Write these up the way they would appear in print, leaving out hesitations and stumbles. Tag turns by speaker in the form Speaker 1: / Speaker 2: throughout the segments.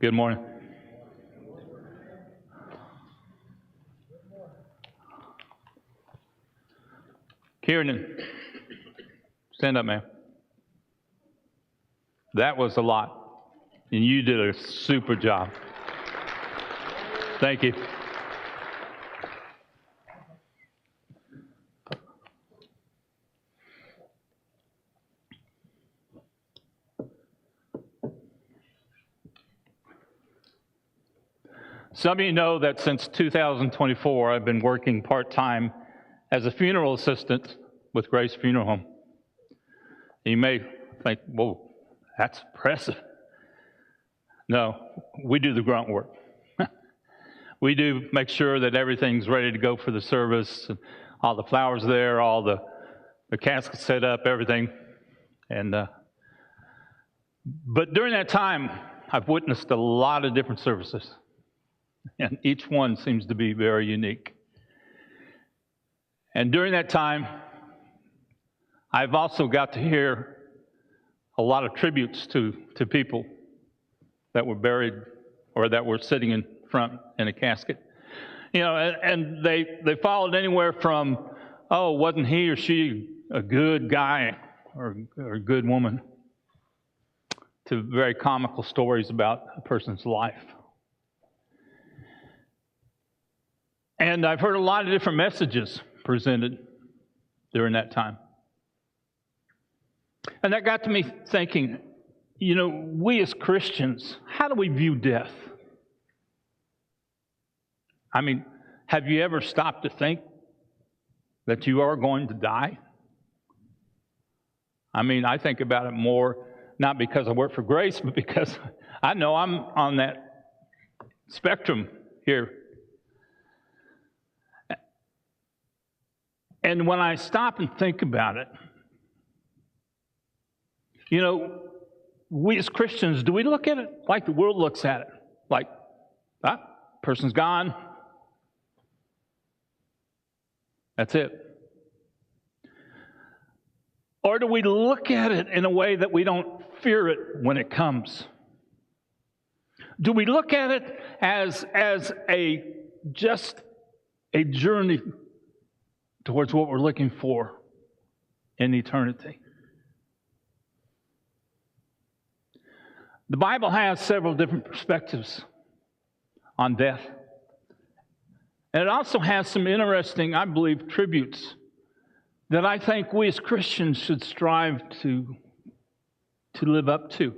Speaker 1: Good morning. Kieran, stand up, man. That was a lot, and you did a super job. Thank you. Some of you know that since 2024, I've been working part-time as a funeral assistant with Grace Funeral Home. You may think, whoa, that's impressive. No, we do the grunt work. We do make sure that everything's ready to go for the service, all the flowers there, all the caskets set up, everything. But during that time, I've witnessed a lot of different services, and each one seems to be very unique. And during that time, I've also got to hear a lot of tributes to people that were buried or that were sitting in front in a casket. You know, and they followed anywhere from, oh, wasn't he or she a good guy or a good woman, to very comical stories about a person's life. And I've heard a lot of different messages presented during that time. And that got to me thinking, you know, we as Christians, how do we view death? I mean, have you ever stopped to think that you are going to die? I mean, I think about it more, not because I work for Grace, but because I know I'm on that spectrum here. And when I stop and think about it, you know, we as Christians, do we look at it like the world looks at it? Like, person's gone. That's it. Or do we look at it in a way that we don't fear it when it comes? Do we look at it as just a journey towards what we're looking for in eternity? The Bible has several different perspectives on death. And it also has some interesting, I believe, tributes that I think we as Christians should strive to live up to.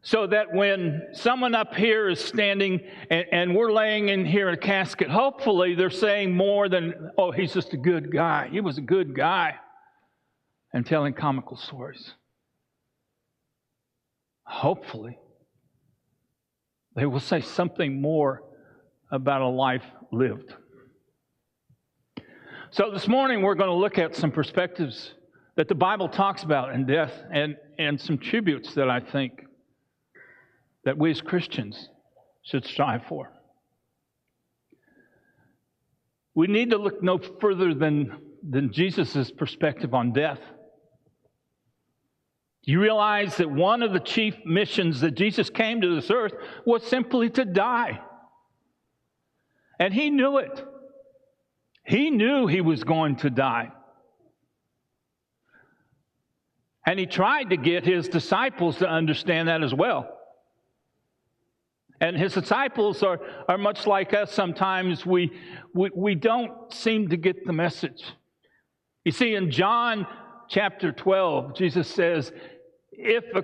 Speaker 1: So that when someone up here is standing and we're laying in here in a casket, hopefully they're saying more than, oh, he's just a good guy. He was a good guy. And telling comical stories. Hopefully, they will say something more about a life lived. So this morning we're going to look at some perspectives that the Bible talks about in death and some tributes that I think that we as Christians should strive for. We need to look no further than Jesus' perspective on death. Do you realize that one of the chief missions that Jesus came to this earth was simply to die? And he knew it. He knew he was going to die. And he tried to get his disciples to understand that as well. And his disciples are much like us. Sometimes we don't seem to get the message. You see, in John chapter 12, Jesus says, if a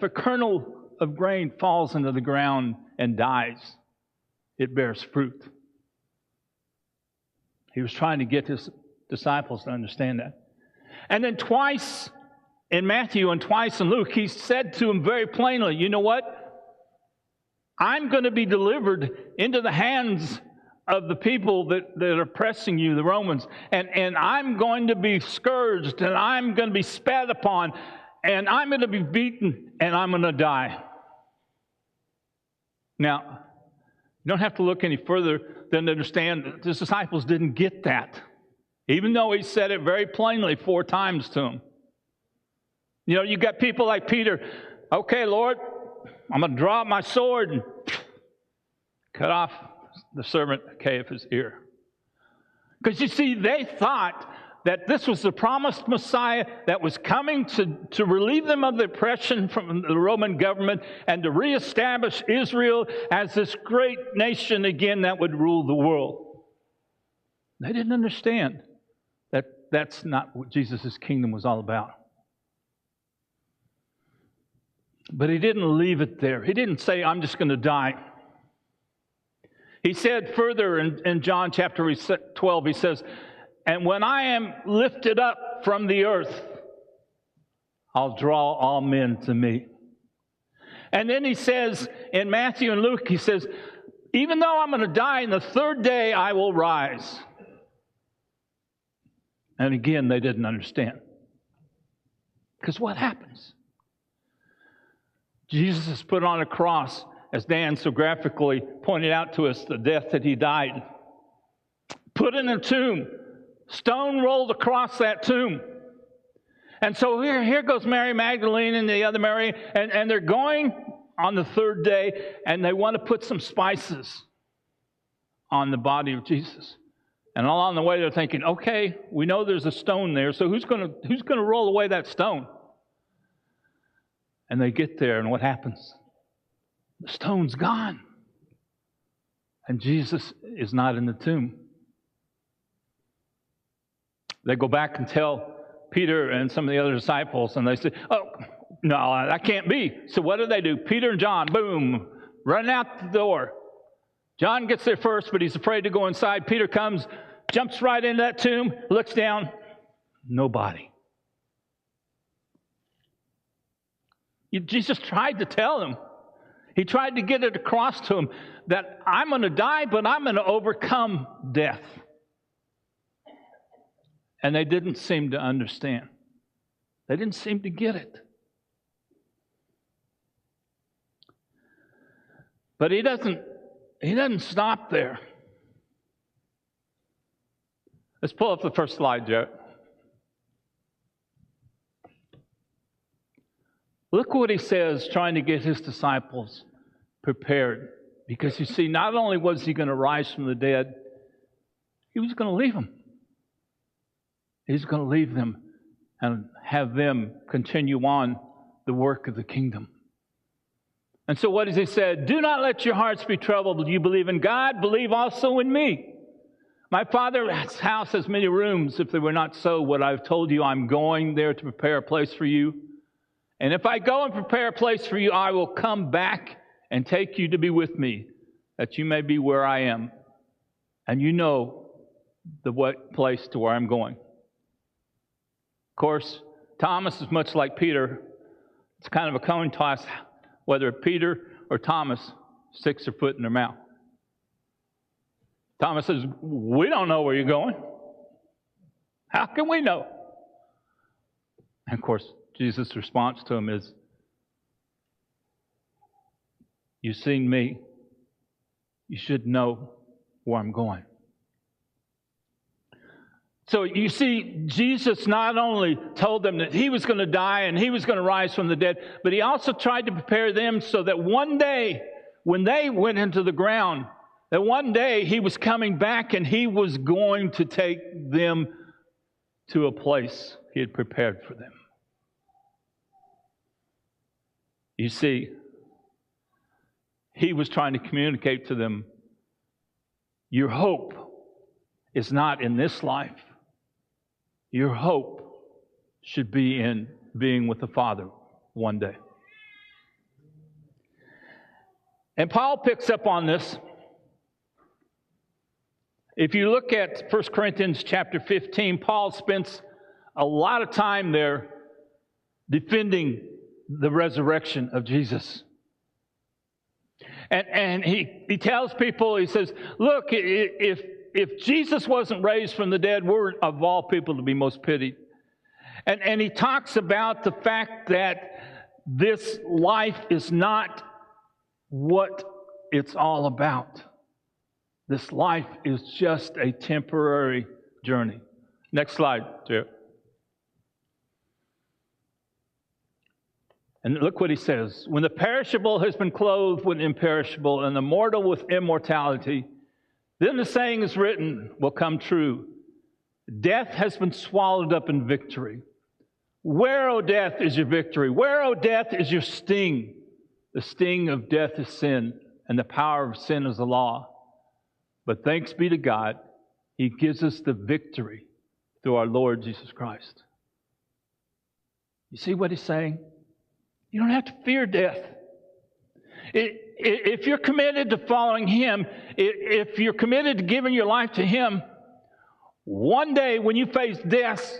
Speaker 1: kernel of grain falls into the ground and dies, it bears fruit. He was trying to get his disciples to understand that. And then twice in Matthew and twice in Luke, he said to them very plainly, you know what? I'm going to be delivered into the hands of the people that are pressing you, the Romans, and I'm going to be scourged, and I'm going to be spat upon, and I'm going to be beaten, and I'm going to die. Now, you don't have to look any further than to understand that the disciples didn't get that, even though he said it very plainly 4 times to them. You know, you got people like Peter, okay, Lord, I'm going to draw out my sword and cut off the servant Caiaphas' ear. Because you see, they thought that this was the promised Messiah that was coming to relieve them of the oppression from the Roman government and to reestablish Israel as this great nation again that would rule the world. They didn't understand that that's not what Jesus' kingdom was all about. But he didn't leave it there. He didn't say, I'm just going to die. He said further in John chapter 12, he says, and when I am lifted up from the earth, I'll draw all men to me. And then he says in Matthew and Luke, he says, even though I'm going to die, in the third day I will rise. And again, they didn't understand. Because what happens? Jesus is put on a cross, as Dan so graphically pointed out to us, the death that he died. Put in a tomb. Stone rolled across that tomb. And so here goes Mary Magdalene and the other Mary, and they're going on the third day, and they want to put some spices on the body of Jesus. And along the way, they're thinking, okay, we know there's a stone there, so who's going to roll away that stone? And they get there, and what happens? The stone's gone. And Jesus is not in the tomb. They go back and tell Peter and some of the other disciples, and they say, oh, no, that can't be. So what do? Peter and John, boom, running out the door. John gets there first, but he's afraid to go inside. Peter comes, jumps right into that tomb, looks down, nobody. Jesus tried to tell them. He tried to get it across to them that I'm going to die, but I'm going to overcome death. And they didn't seem to understand. They didn't seem to get it. But he doesn't stop there. Let's pull up the first slide, Jared. Look what he says, trying to get his disciples prepared. Because you see, not only was he going to rise from the dead, he was going to leave them. He's going to leave them and have them continue on the work of the kingdom. And so what does he say? Do not let your hearts be troubled. You believe in God, believe also in me. My Father's house has many rooms. If they were not so, what I've told you, I'm going there to prepare a place for you. And if I go and prepare a place for you, I will come back and take you to be with me, that you may be where I am. And you know the what place to where I'm going. Of course, Thomas is much like Peter. It's kind of a coin toss whether Peter or Thomas sticks their foot in their mouth. Thomas says, we don't know where you're going. How can we know? And of course, Jesus' response to him is, you've seen me. You should know where I'm going. So you see, Jesus not only told them that he was going to die and he was going to rise from the dead, but he also tried to prepare them so that one day, when they went into the ground, that one day he was coming back and he was going to take them to a place he had prepared for them. You see, he was trying to communicate to them, your hope is not in this life. Your hope should be in being with the Father one day. And Paul picks up on this. If you look at 1 Corinthians chapter 15, Paul spends a lot of time there defending the resurrection of Jesus. And he tells people, he says, look, if Jesus wasn't raised from the dead, we're of all people to be most pitied. And he talks about the fact that this life is not what it's all about. This life is just a temporary journey. Next slide, Jerry. And look what he says. When the perishable has been clothed with imperishable and the mortal with immortality, then the saying is written will come true. Death has been swallowed up in victory. Where, O death, is your victory? Where, O death, is your sting? The sting of death is sin, and the power of sin is the law. But thanks be to God, He gives us the victory through our Lord Jesus Christ. You see what He's saying? You don't have to fear death. If you're committed to following Him, if you're committed to giving your life to Him, one day when you face death,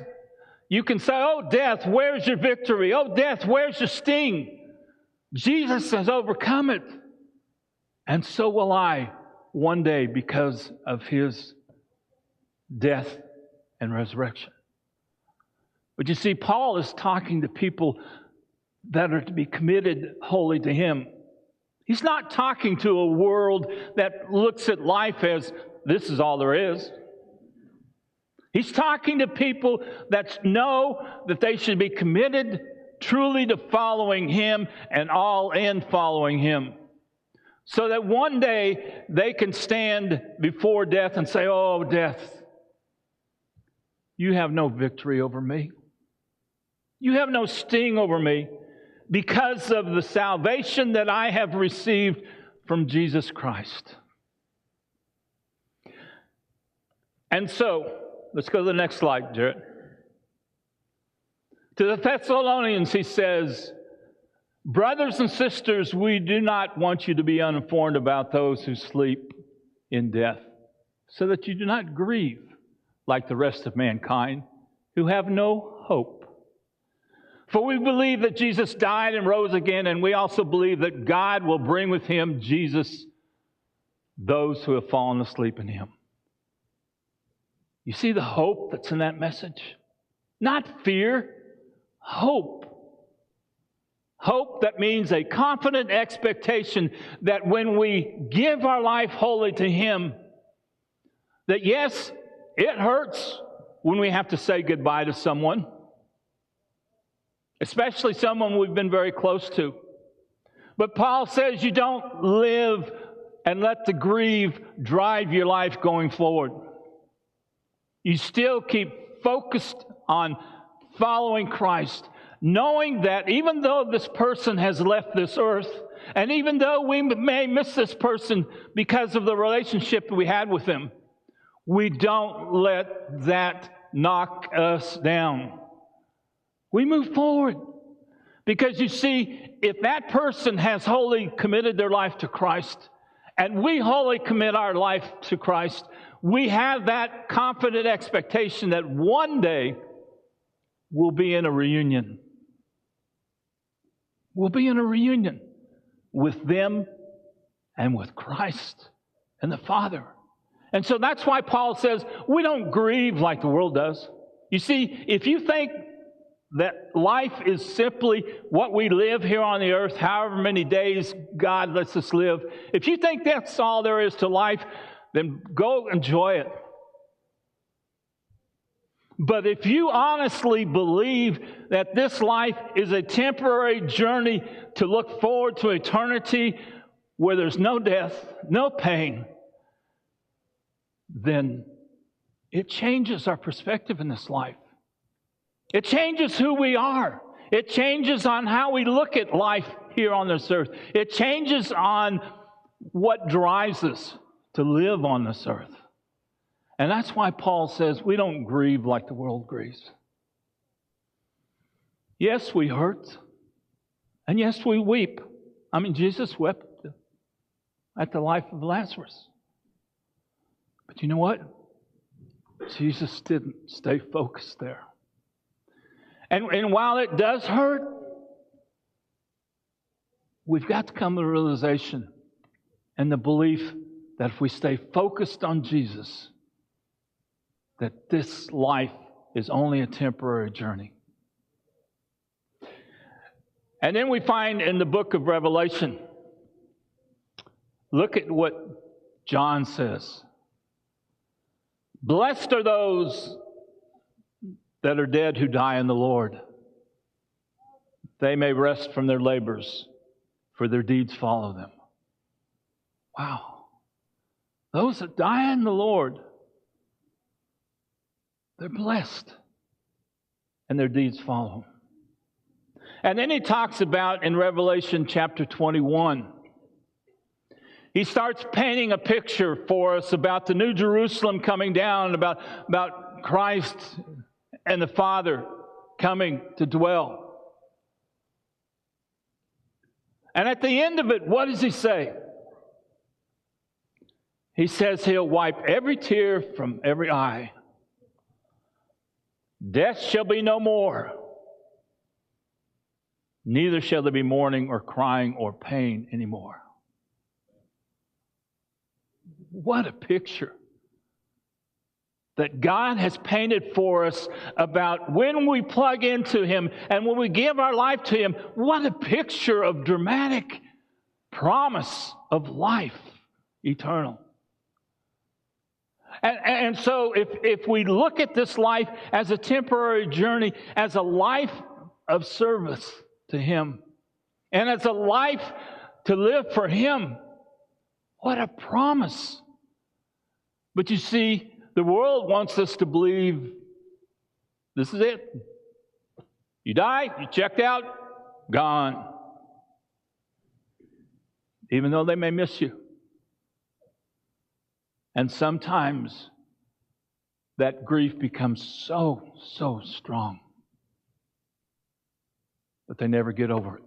Speaker 1: you can say, oh, death, where's your victory? Oh, death, where's your sting? Jesus has overcome it. And so will I one day because of His death and resurrection. But you see, Paul is talking to people that are to be committed wholly to Him. He's not talking to a world that looks at life as this is all there is. He's talking to people that know that they should be committed truly to following Him and all in following Him. So that one day they can stand before death and say, oh, death, you have no victory over me. You have no sting over me because of the salvation that I have received from Jesus Christ. And so, let's go to the next slide, Jared. To the Thessalonians, he says, brothers and sisters, we do not want you to be uninformed about those who sleep in death, so that you do not grieve like the rest of mankind who have no hope. For we believe that Jesus died and rose again, and we also believe that God will bring with Him, Jesus, those who have fallen asleep in Him. You see the hope that's in that message? Not fear, hope. Hope that means a confident expectation that when we give our life wholly to Him, that yes, it hurts when we have to say goodbye to someone, especially someone we've been very close to. But Paul says you don't live and let the grief drive your life going forward. You still keep focused on following Christ, knowing that even though this person has left this earth, and even though we may miss this person because of the relationship we had with them, we don't let that knock us down. We move forward. Because you see, if that person has wholly committed their life to Christ, and we wholly commit our life to Christ, we have that confident expectation that one day we'll be in a reunion. We'll be in a reunion with them and with Christ and the Father. And so that's why Paul says we don't grieve like the world does. You see, if you think that life is simply what we live here on the earth, however many days God lets us live, if you think that's all there is to life, then go enjoy it. But if you honestly believe that this life is a temporary journey to look forward to eternity where there's no death, no pain, then it changes our perspective in this life. It changes who we are. It changes on how we look at life here on this earth. It changes on what drives us to live on this earth. And that's why Paul says we don't grieve like the world grieves. Yes, we hurt. And yes, we weep. I mean, Jesus wept at the life of Lazarus. But you know what? Jesus didn't stay focused there. And while it does hurt, we've got to come to the realization and the belief that if we stay focused on Jesus, that this life is only a temporary journey. And then we find in the book of Revelation, look at what John says. Blessed are those that are dead who die in the Lord. they may rest from their labors, for their deeds follow them. Wow. Those that die in the Lord, they're blessed, and their deeds follow. And then he talks about in Revelation chapter 21, he starts painting a picture for us about the New Jerusalem coming down, about Christ and the Father coming to dwell. And at the end of it, what does he say? He says he'll wipe every tear from every eye. Death shall be no more. Neither shall there be mourning or crying or pain anymore. What a picture that God has painted for us about when we plug into Him and when we give our life to Him. What a picture of dramatic promise of life eternal. And so if we look at this life as a temporary journey, as a life of service to Him, and as a life to live for Him, what a promise. But you see, the world wants us to believe this is it. You die, you checked out, gone. Even though they may miss you. And sometimes that grief becomes so strong that they never get over it.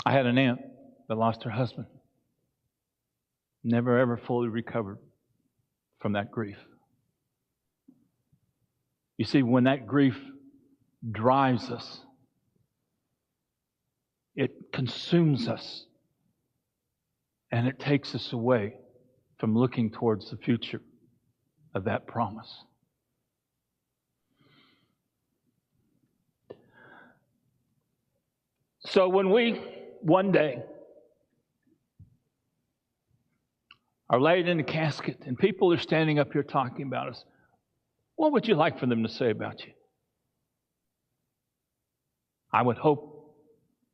Speaker 1: I had an aunt that lost her husband. Never ever fully recovered from that grief. You see, when that grief drives us, it consumes us, and it takes us away from looking towards the future of that promise. So when we, one day, are laid in a casket and people are standing up here talking about us, what would you like for them to say about you? I would hope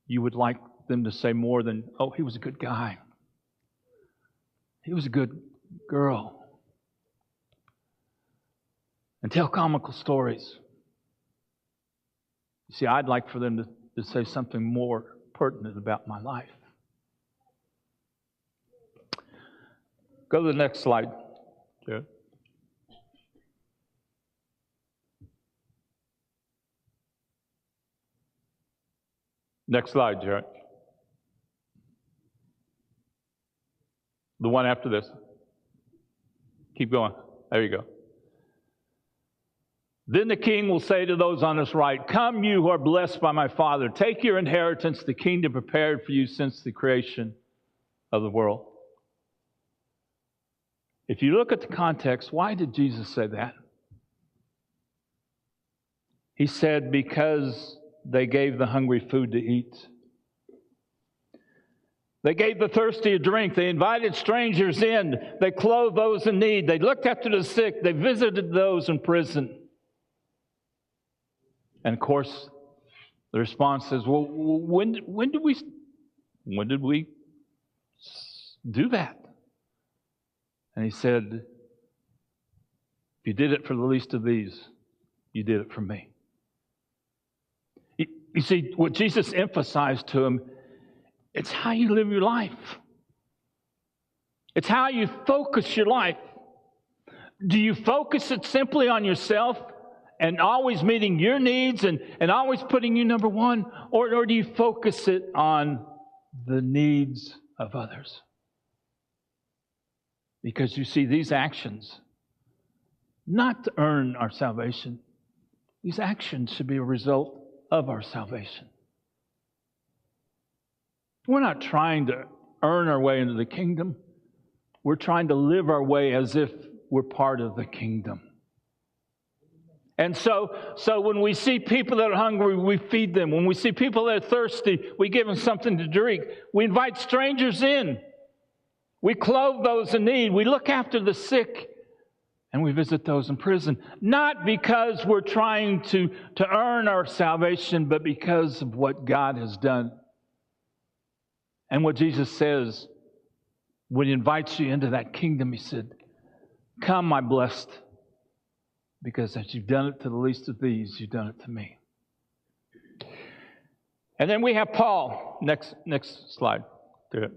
Speaker 1: you would like them to say more than, oh, he was a good guy. He was a good girl. And tell comical stories. You see, I'd like for them to say something more pertinent about my life. Go to the next slide, Jared. Next slide, Jared. The one after this. Keep going. There you go. Then the king will say to those on his right, "Come, you who are blessed by my Father. Take your inheritance, the kingdom prepared for you since the creation of the world." If you look at the context, why did Jesus say that? He said, because they gave the hungry food to eat. They gave the thirsty a drink. They invited strangers in. They clothed those in need. They looked after the sick. They visited those in prison. And of course, the response is, well, when did we do that? And he said, if you did it for the least of these, you did it for me. You see, what Jesus emphasized to him, it's how you live your life. It's how you focus your life. Do you focus it simply on yourself and always meeting your needs and always putting you number one? Or do you focus it on the needs of others? Because you see, these actions, not to earn our salvation, these actions should be a result of our salvation. We're not trying to earn our way into the kingdom. We're trying to live our way as if we're part of the kingdom. And so when we see people that are hungry, we feed them. When we see people that are thirsty, we give them something to drink. We invite strangers in. We clothe those in need. We look after the sick and we visit those in prison, not because we're trying to earn our salvation, but because of what God has done. And what Jesus says when He invites you into that kingdom, He said, "Come, my blessed, because as you've done it to the least of these, you've done it to me." And then we have Paul. Next slide. Do it.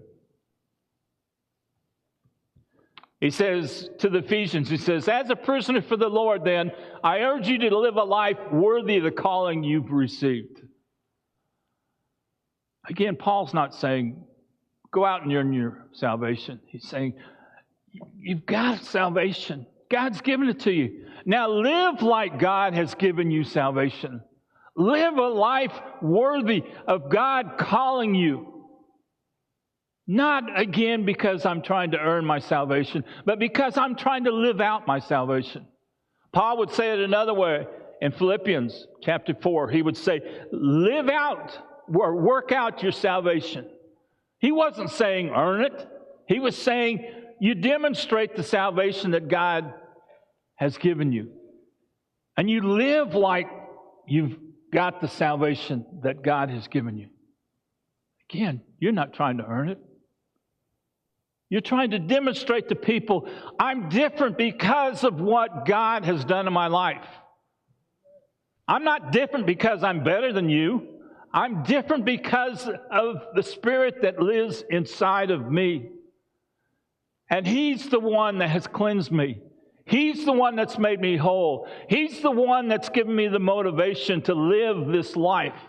Speaker 1: He says to the Ephesians, he says, "As a prisoner for the Lord, then, I urge you to live a life worthy of the calling you've received." Again, Paul's not saying, go out and earn your salvation. He's saying, you've got salvation. God's given it to you. Now live like God has given you salvation. Live a life worthy of God calling you. Not, again, because I'm trying to earn my salvation, but because I'm trying to live out my salvation. Paul would say it another way in Philippians chapter 4. He would say, live out or work out your salvation. He wasn't saying earn it. He was saying you demonstrate the salvation that God has given you. And you live like you've got the salvation that God has given you. Again, you're not trying to earn it. You're trying to demonstrate to people, I'm different because of what God has done in my life. I'm not different because I'm better than you. I'm different because of the Spirit that lives inside of me. And He's the one that has cleansed me. He's the one that's made me whole. He's the one that's given me the motivation to live this life.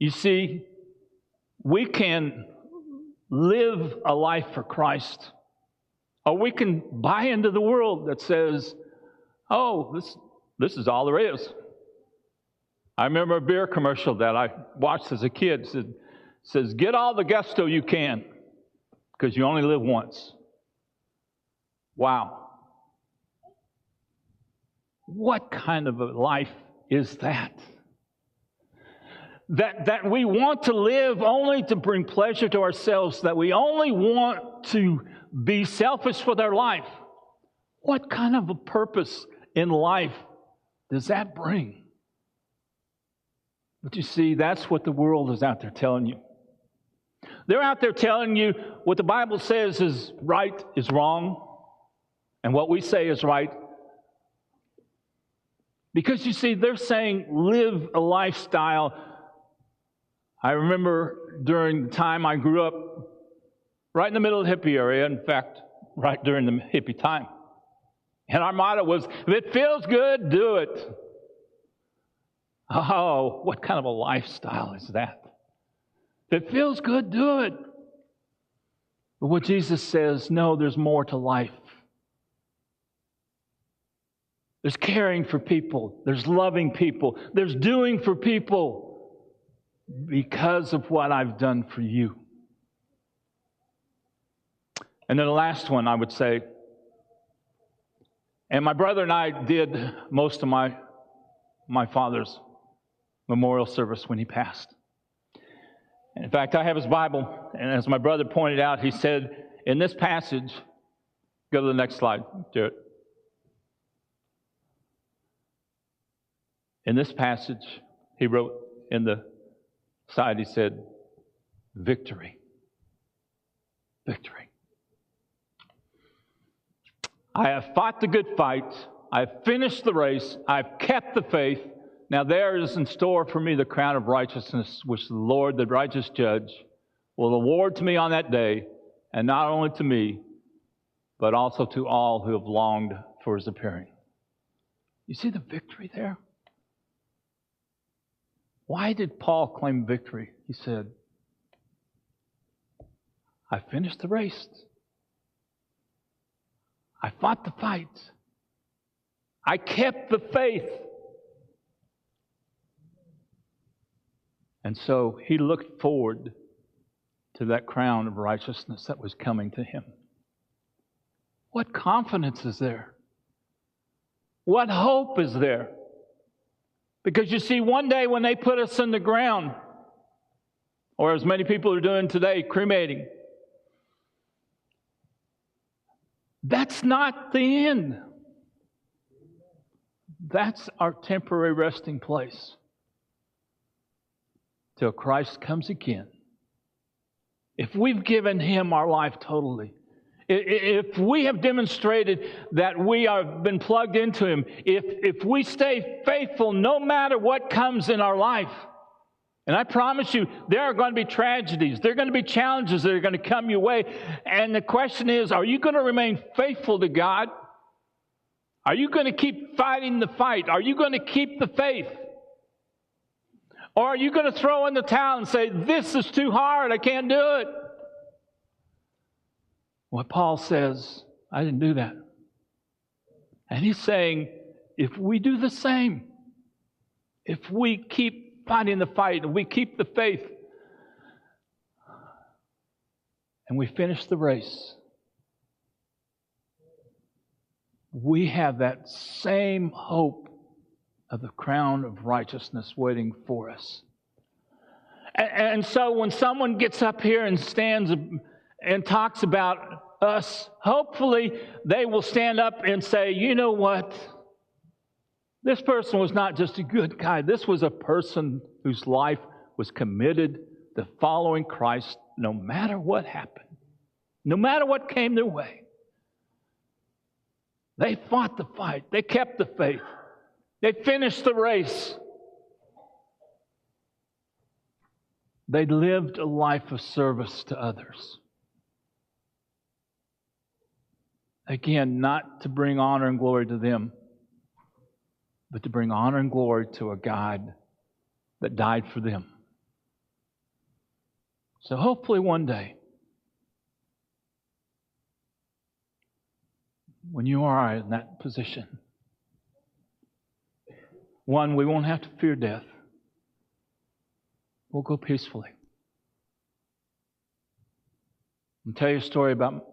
Speaker 1: You see, we can live a life for Christ, or we can buy into the world that says, oh, this is all there is. I remember a beer commercial that I watched as a kid. It says, get all the gusto you can, because you only live once. Wow. What kind of a life is that? That we want to live only to bring pleasure to ourselves, that we only want to be selfish with our life. What kind of a purpose in life does that bring? But you see, that's what the world is out there telling you. They're out there telling you what the Bible says is right is wrong, and what we say is right. Because you see, they're saying live a lifestyle. I remember during the time I grew up, right in the middle of the hippie area, in fact, right during the hippie time. And our motto was, if it feels good, do it. Oh, what kind of a lifestyle is that? If it feels good, do it. But what Jesus says, no, there's more to life. There's caring for people. There's loving people. There's doing for people because of what I've done for you. And then the last one I would say, and my brother and I did most of my father's memorial service when he passed. And in fact, I have his Bible, and as my brother pointed out, he said, in this passage, go to the next slide, do it. In this passage, he wrote in the side, he said, victory. Victory. I have fought the good fight. I've finished the race. I've kept the faith. Now there is in store for me the crown of righteousness, which the Lord, the righteous judge, will award to me on that day, and not only to me, but also to all who have longed for His appearing. You see the victory there? Why did Paul claim victory? He said, I finished the race. I fought the fight. I kept the faith. And so he looked forward to that crown of righteousness that was coming to him. What confidence is there? What hope is there? Because you see, one day when they put us in the ground, or as many people are doing today, cremating, That's not the end. That's our temporary resting place till Christ comes again. If we've given Him our life totally, if we have demonstrated that we have been plugged into Him, if we stay faithful no matter what comes in our life, and I promise you, there are going to be tragedies, there are going to be challenges that are going to come your way, and the question is, are you going to remain faithful to God? Are you going to keep fighting the fight? Are you going to keep the faith? Or are you going to throw in the towel and say, this is too hard, I can't do it? What Paul says, I didn't do that. And he's saying, if we do the same, if we keep fighting the fight, and we keep the faith, and we finish the race, we have that same hope of the crown of righteousness waiting for us. And so when someone gets up here and stands and talks about us, hopefully they will stand up and say, you know what? This person was not just a good guy. This was a person whose life was committed to following Christ no matter what happened, no matter what came their way. They fought the fight. They kept the faith. They finished the race. They lived a life of service to others. Again, not to bring honor and glory to them, but to bring honor and glory to a God that died for them. So hopefully one day, when you are in that position, one, we won't have to fear death. We'll go peacefully. I'll tell you a story about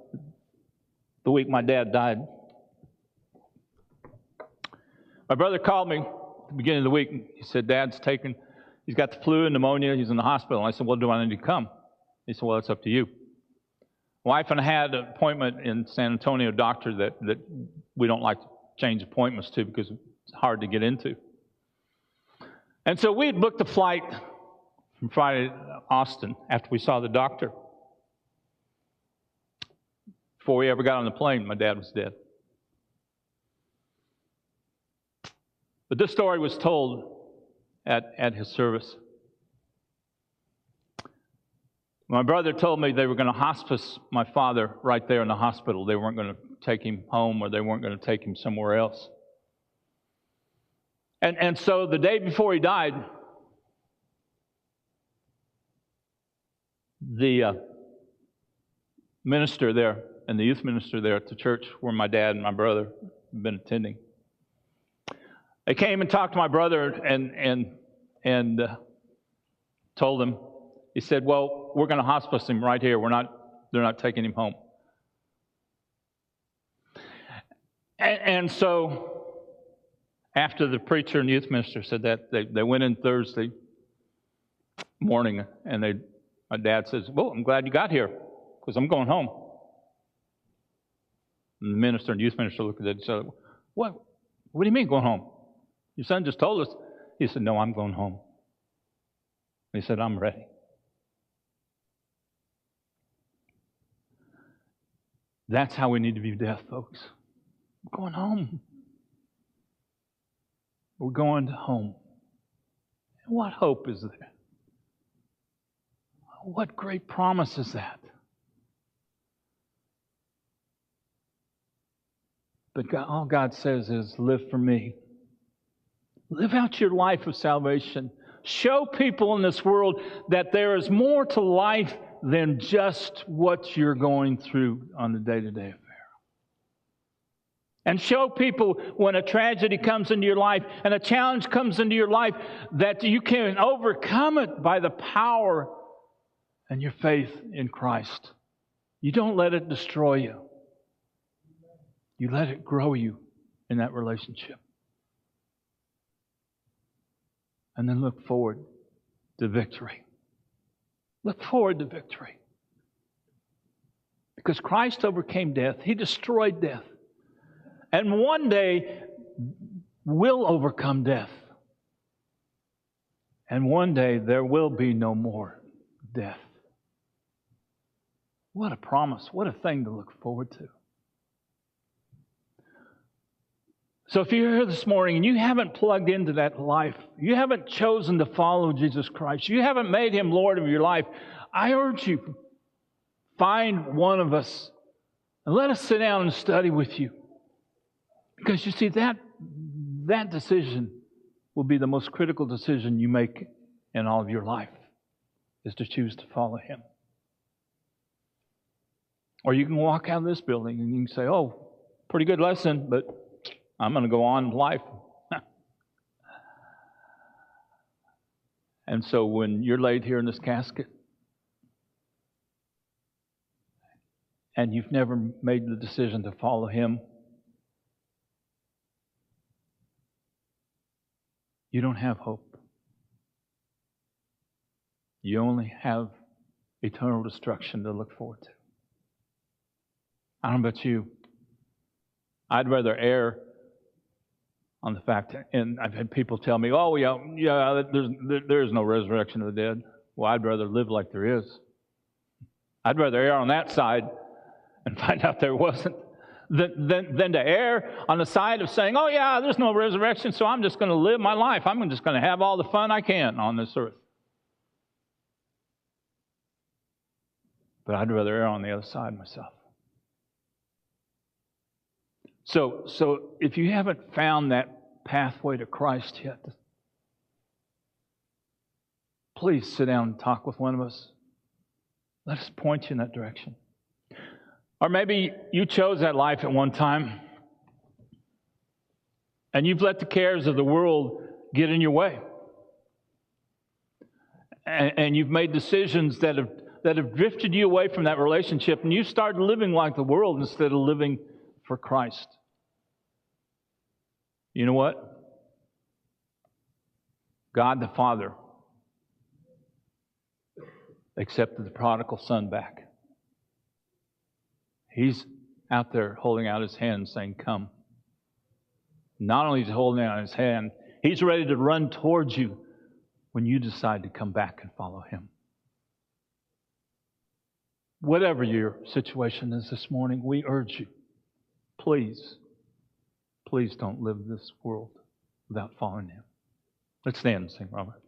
Speaker 1: the week my dad died. My brother called me at the beginning of the week. He said, he's got the flu and pneumonia, he's in the hospital. And I said, well, do I need to come? He said, well, it's up to you. Wife and I had an appointment in San Antonio, doctor that we don't like to change appointments to because it's hard to get into. And so we had booked a flight from Friday to Austin after we saw the doctor. Before we ever got on the plane, my dad was dead. But this story was told at his service. My brother told me they were going to hospice my father right there in the hospital. They weren't going to take him home, or they weren't going to take him somewhere else. And so the day before he died, the minister there, and the youth minister there at the church where my dad and my brother have been attending, they came and talked to my brother and told him. He said, well, we're going to hospice him right here. They're not taking him home. And so after the preacher and youth minister said that, they went in Thursday morning, and my dad says, well, I'm glad you got here because I'm going home. And the minister and youth minister looked at it and said, what do you mean going home? Your son just told us. He said, no, I'm going home. He said, I'm ready. That's how we need to view death, folks. We're going home. We're going home. And what hope is there? What great promise is that? But God, all God says is, live for me. Live out your life of salvation. Show people in this world that there is more to life than just what you're going through on the day-to-day affair. And show people when a tragedy comes into your life and a challenge comes into your life that you can overcome it by the power and your faith in Christ. You don't let it destroy you. You let it grow you in that relationship. And then look forward to victory. Look forward to victory. Because Christ overcame death. He destroyed death. And one day will overcome death. And one day there will be no more death. What a promise. What a thing to look forward to. So if you're here this morning and you haven't plugged into that life, you haven't chosen to follow Jesus Christ, you haven't made Him Lord of your life, I urge you, find one of us and let us sit down and study with you. Because you see, that decision will be the most critical decision you make in all of your life, is to choose to follow Him. Or you can walk out of this building and you can say, oh, pretty good lesson, but I'm going to go on in life. And so when you're laid here in this casket and you've never made the decision to follow Him, you don't have hope. You only have eternal destruction to look forward to. I don't know about you. I'd rather err on the fact, and I've had people tell me, oh, yeah, there is no resurrection of the dead. Well, I'd rather live like there is. I'd rather err on that side and find out there wasn't than to err on the side of saying, oh, yeah, there's no resurrection, so I'm just going to live my life. I'm just going to have all the fun I can on this earth. But I'd rather err on the other side myself. So if you haven't found that pathway to Christ yet, please sit down and talk with one of us. Let us point you in that direction. Or maybe you chose that life at one time and you've let the cares of the world get in your way. And you've made decisions that have drifted you away from that relationship, and you started living like the world instead of living for Christ. You know what? God the Father accepted the prodigal son back. He's out there holding out His hand saying, come. Not only is He holding out His hand, He's ready to run towards you when you decide to come back and follow Him. Whatever your situation is this morning, we urge you, please don't live this world without following Him. Let's stand and sing, Robert.